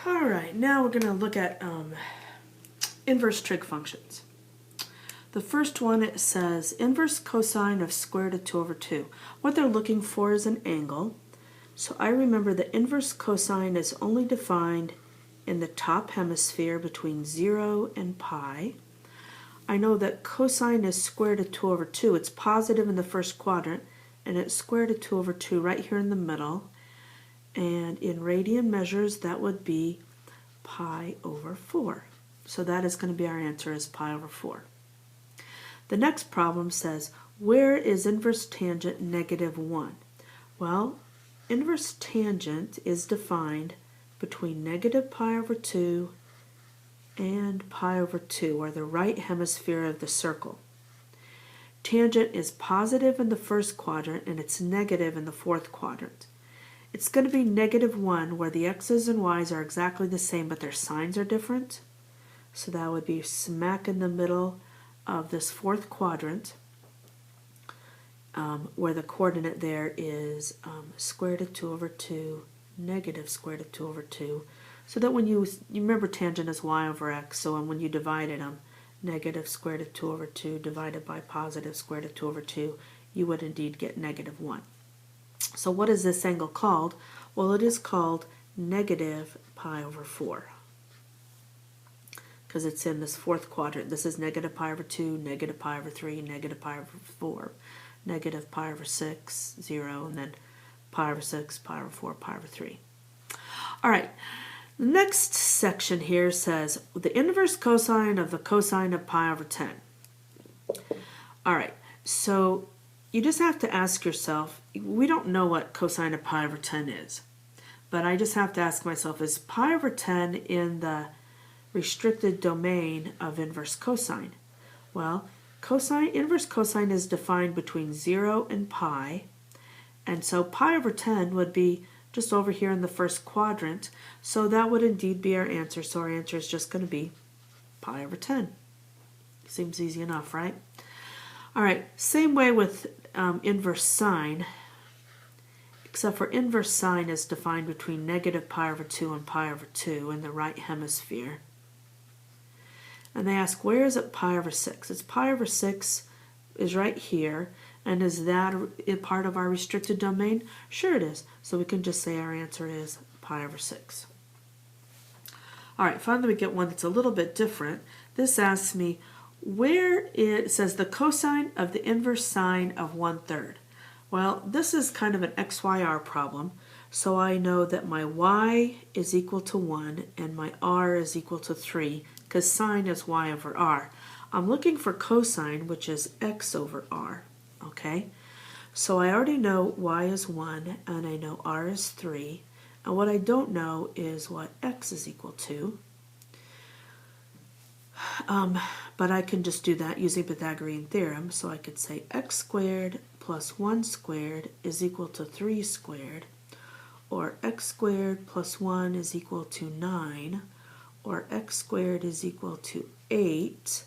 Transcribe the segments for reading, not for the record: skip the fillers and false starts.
All right, now we're going to look at inverse trig functions. The first one, it says inverse cosine of square root of 2 over 2. What they're looking for is an angle. So I remember the inverse cosine is only defined in the top hemisphere between 0 and pi. I know that cosine is square root of 2 over 2. It's positive in the first quadrant, and it's square root of 2 over 2 right here in the middle. And in radian measures, that would be pi over 4. So that is going to be our answer, is pi over 4. The next problem says, where is inverse tangent negative 1? Well, inverse tangent is defined between negative pi over 2 and pi over 2, or the right hemisphere of the circle. Tangent is positive in the first quadrant and it's negative in the fourth quadrant. It's going to be negative 1 where the x's and y's are exactly the same but their signs are different. So that would be smack in the middle of this fourth quadrant, where the coordinate there is square root of 2 over 2, negative square root of 2 over 2. So that when you remember tangent is y over x, so when you divided them, negative square root of 2 over 2 divided by positive square root of 2 over 2, you would indeed get negative 1. So what is this angle called? Well, it is called negative pi over 4. Because it's in this fourth quadrant. This is negative pi over 2, negative pi over 3, negative pi over 4, negative pi over 6, 0, and then pi over 6, pi over 4, pi over 3. All right, the next section here says the inverse cosine of the cosine of pi over 10. All right, so you just have to ask yourself, we don't know what cosine of pi over 10 is, but I just have to ask myself, is pi over 10 in the restricted domain of inverse cosine? Well, inverse cosine is defined between 0 and pi, and so pi over 10 would be just over here in the first quadrant, so that would indeed be our answer. So our answer is just going to be pi over 10. Seems easy enough, right? All right, same way with inverse sine, except for inverse sine is defined between negative pi over 2 and pi over 2 in the right hemisphere. And they ask, where is it pi over 6? It's pi over 6 is right here. And is that a part of our restricted domain? Sure it is. So we can just say our answer is pi over 6. All right, finally we get one that's a little bit different. This asks me, where it says the cosine of the inverse sine of 1/3. Well, this is kind of an XYR problem. So I know that my y is equal to 1 and my r is equal to 3, because sine is y over r. I'm looking for cosine, which is x over r. Okay, so I already know y is 1 and I know r is 3, and what I don't know is what x is equal to. But I can just do that using Pythagorean theorem, so I could say x squared plus 1 squared is equal to 3 squared, or x squared plus 1 is equal to 9, or x squared is equal to 8,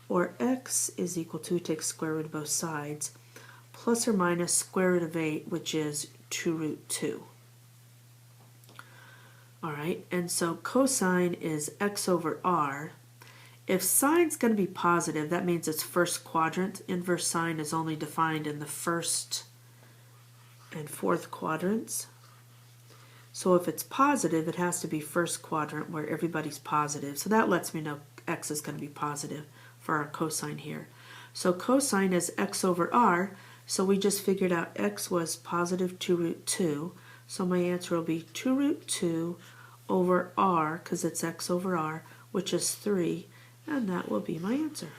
or x is equal to, take square root of both sides, plus or minus square root of 8, which is 2 root 2. All right, and so cosine is x over r. If sine's going to be positive, that means it's first quadrant. Inverse sine is only defined in the first and fourth quadrants. So if it's positive, it has to be first quadrant where everybody's positive. So that lets me know x is going to be positive for our cosine here. So cosine is x over r, so we just figured out x was positive 2 root 2. So my answer will be 2 root 2 over r, because it's x over r, which is 3, and that will be my answer.